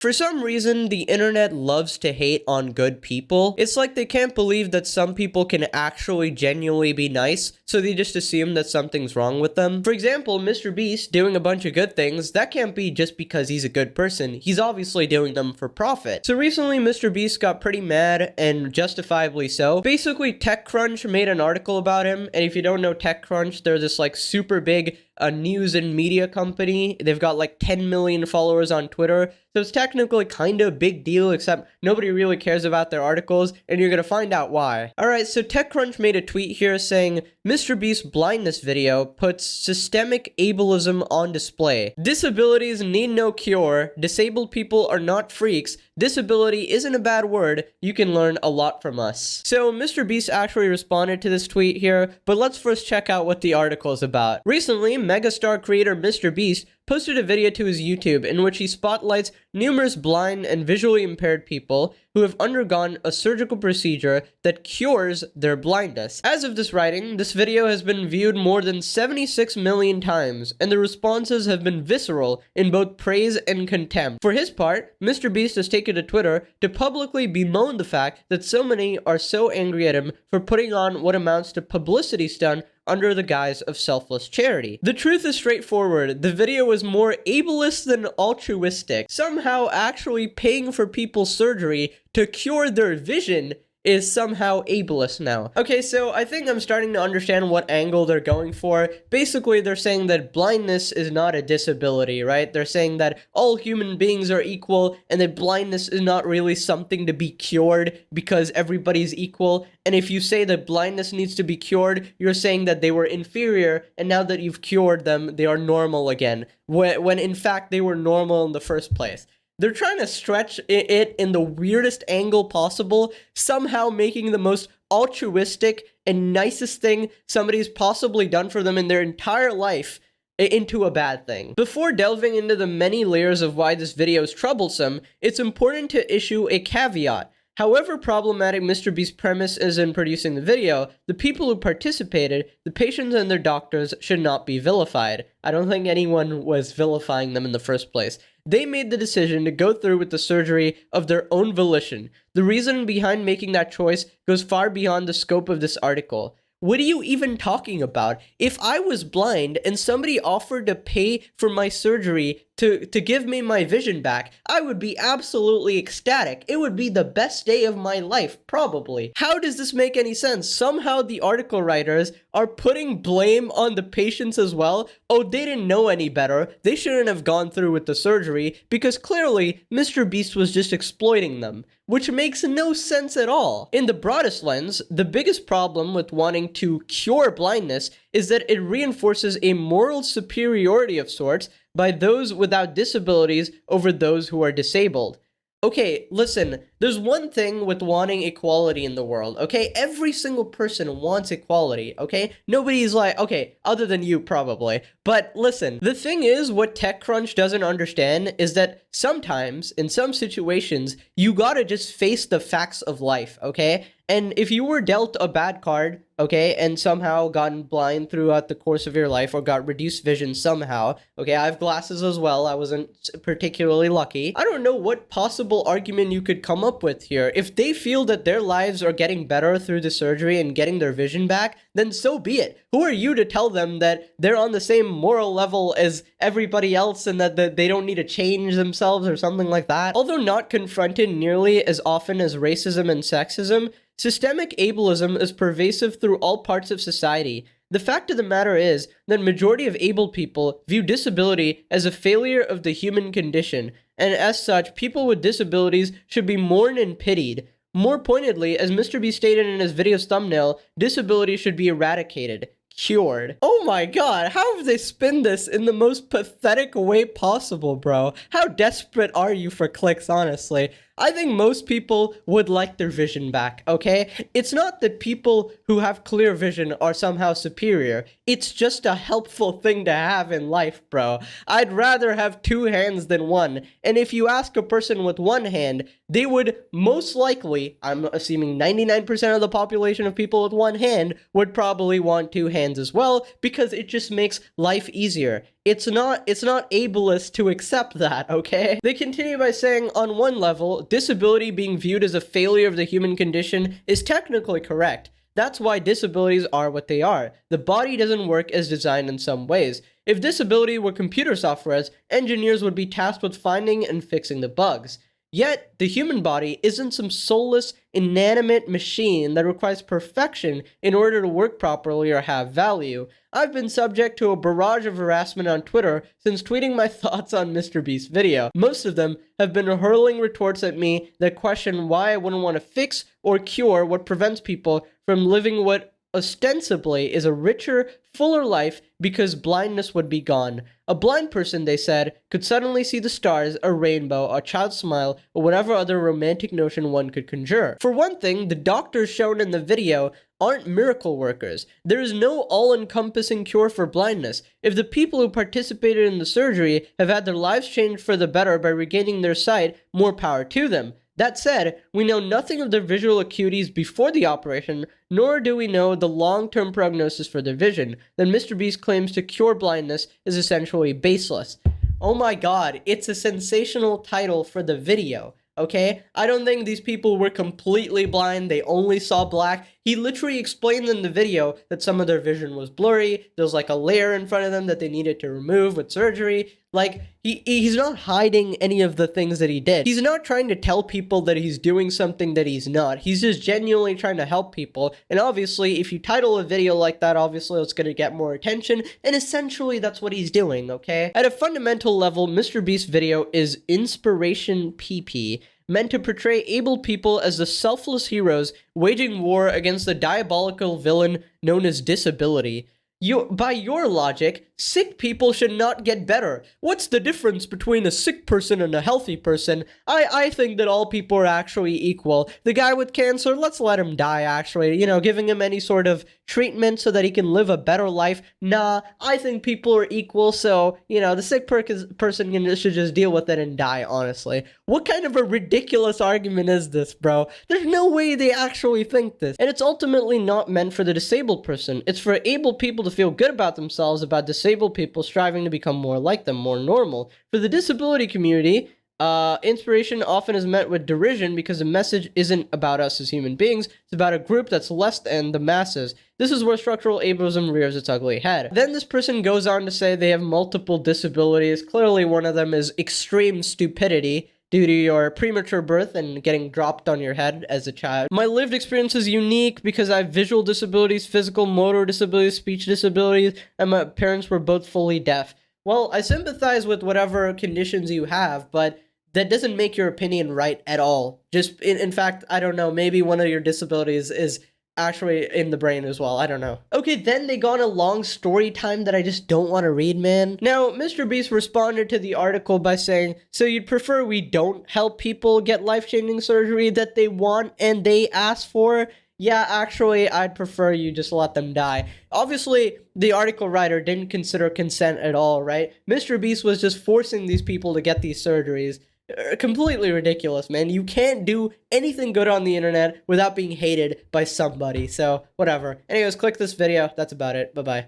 For some reason, the internet loves to hate on good people. It's like they can't believe that some people can actually genuinely be nice, so they just assume that something's wrong with them. For example, MrBeast doing a bunch of good things, that can't be just because he's a good person. He's obviously doing them for profit. So recently, MrBeast got pretty mad, and justifiably so. Basically, TechCrunch made an article about him, and if you don't know TechCrunch, they're this like super big news and media company. They've got like 10 million followers on Twitter. So it's technically kind of a big deal, except nobody really cares about their articles, and you're gonna find out why. Alright, so TechCrunch made a tweet here saying, MrBeast's blindness video puts systemic ableism on display. Disabilities need no cure. Disabled people are not freaks. Disability isn't a bad word. You can learn a lot from us. So MrBeast actually responded to this tweet here, but let's first check out what the article is about. Recently, megastar creator MrBeast posted a video to his YouTube in which he spotlights numerous blind and visually impaired people who have undergone a surgical procedure that cures their blindness. As of this writing, this video has been viewed more than 76 million times, and the responses have been visceral in both praise and contempt. For his part, MrBeast has taken to Twitter to publicly bemoan the fact that so many are so angry at him for putting on what amounts to publicity stunt under the guise of selfless charity. The truth is straightforward. The video was more ableist than altruistic. Somehow actually paying for people's surgery to cure their vision is somehow ableist now. Okay, so I think I'm starting to understand what angle they're going for. Basically, they're saying that blindness is not a disability, right? They're saying that all human beings are equal and that blindness is not really something to be cured because everybody's equal. And if you say that blindness needs to be cured, you're saying that they were inferior, and now that you've cured them, they are normal again, when in fact they were normal in the first place. They're trying to stretch it in the weirdest angle possible, somehow making the most altruistic and nicest thing somebody's possibly done for them in their entire life into a bad thing. Before delving into the many layers of why this video is troublesome, it's important to issue a caveat. However problematic MrBeast's premise is in producing the video, the people who participated, the patients and their doctors, should not be vilified. I don't think anyone was vilifying them in the first place. They made the decision to go through with the surgery of their own volition. The reason behind making that choice goes far beyond the scope of this article. What are you even talking about? If I was blind and somebody offered to pay for my surgery to give me my vision back, I would be absolutely ecstatic. It would be the best day of my life, probably. How does this make any sense? Somehow the article writers are putting blame on the patients as well. Oh, they didn't know any better. They shouldn't have gone through with the surgery because clearly MrBeast was just exploiting them, which makes no sense at all. In the broadest lens, the biggest problem with wanting to cure blindness is that it reinforces a moral superiority of sorts by those without disabilities over those who are disabled. Okay, listen, there's one thing with wanting equality in the world, okay? Every single person wants equality, okay? Nobody's like, okay, other than you probably. But listen, the thing is, what TechCrunch doesn't understand is that sometimes, in some situations, you gotta just face the facts of life, okay? And if you were dealt a bad card, okay, and somehow gotten blind throughout the course of your life or got reduced vision somehow, okay, I have glasses as well, I wasn't particularly lucky. I don't know what possible argument you could come up with here. If they feel that their lives are getting better through the surgery and getting their vision back, then so be it. Who are you to tell them that they're on the same moral level as everybody else and that they don't need to change themselves or something like that? Although not confronted nearly as often as racism and sexism, systemic ableism is pervasive through all parts of society. The fact of the matter is that majority of able people view disability as a failure of the human condition, and as such, people with disabilities should be mourned and pitied. More pointedly, as MrBeast stated in his video's thumbnail, disability should be eradicated, cured. Oh my god, how have they spin this in the most pathetic way possible, bro? How desperate are you for clicks, honestly? I think most people would like their vision back, okay? It's not that people who have clear vision are somehow superior. It's just a helpful thing to have in life, bro. I'd rather have two hands than one. And if you ask a person with one hand, they would most likely, I'm assuming 99% of the population of people with one hand, would probably want two hands hands as well, because it just makes life easier. It's not ableist to accept that, okay? They continue by saying, on one level, disability being viewed as a failure of the human condition is technically correct. That's why disabilities are what they are. The body doesn't work as designed in some ways. If disability were computer software, engineers would be tasked with finding and fixing the bugs. Yet, the human body isn't some soulless, inanimate machine that requires perfection in order to work properly or have value. I've been subject to a barrage of harassment on Twitter since tweeting my thoughts on MrBeast's video. Most of them have been hurling retorts at me that question why I wouldn't want to fix or cure what prevents people from living what ostensibly is a richer, fuller life because blindness would be gone. A blind person, they said, could suddenly see the stars, a rainbow, a child's smile, or whatever other romantic notion one could conjure. For one thing, the doctors shown in the video aren't miracle workers. There is no all-encompassing cure for blindness. If the people who participated in the surgery have had their lives changed for the better by regaining their sight, more power to them. That said, we know nothing of their visual acuities before the operation, nor do we know the long-term prognosis for their vision. Then MrBeast claims to cure blindness is essentially baseless. Oh my god, it's a sensational title for the video, okay? I don't think these people were completely blind, they only saw black. He literally explained in the video that some of their vision was blurry, there's like a layer in front of them that they needed to remove with surgery. Like, he's not hiding any of the things that he did. He's not trying to tell people that he's doing something that he's not. He's just genuinely trying to help people. And obviously, if you title a video like that, obviously it's going to get more attention. And essentially, that's what he's doing, okay? At a fundamental level, MrBeast's video is inspiration PP, meant to portray able people as the selfless heroes waging war against the diabolical villain known as disability. By your logic, sick people should not get better. What's the difference between a sick person and a healthy person? I think that all people are actually equal. The guy with cancer, let's let him die, actually. You know, giving him any sort of treatment so that he can live a better life. Nah, I think people are equal, so, you know, the sick person should just deal with it and die, honestly. What kind of a ridiculous argument is this, bro? There's no way they actually think this. And it's ultimately not meant for the disabled person. It's for able people to feel good about themselves, about disabled people striving to become more like them, more normal. For the disability community, inspiration often is met with derision because the message isn't about us as human beings, it's about a group that's less than the masses. This is where structural ableism rears its ugly head. Then this person goes on to say they have multiple disabilities. Clearly one of them is extreme stupidity due to your premature birth and getting dropped on your head as a child. My lived experience is unique because I have visual disabilities, physical, motor disabilities, speech disabilities, and my parents were both fully deaf. Well, I sympathize with whatever conditions you have, but that doesn't make your opinion right at all. Just, in fact, I don't know, maybe one of your disabilities is actually in the brain as well, I don't know. Okay, then they go on a long story time that I just don't want to read, man. Now, MrBeast responded to the article by saying, so you'd prefer we don't help people get life-changing surgery that they want and they ask for? Yeah, actually, I'd prefer you just let them die. Obviously, the article writer didn't consider consent at all, right? MrBeast was just forcing these people to get these surgeries. Completely ridiculous, man. You can't do anything good on the internet without being hated by somebody, so whatever. Anyways, click this video. That's about it. Bye-bye.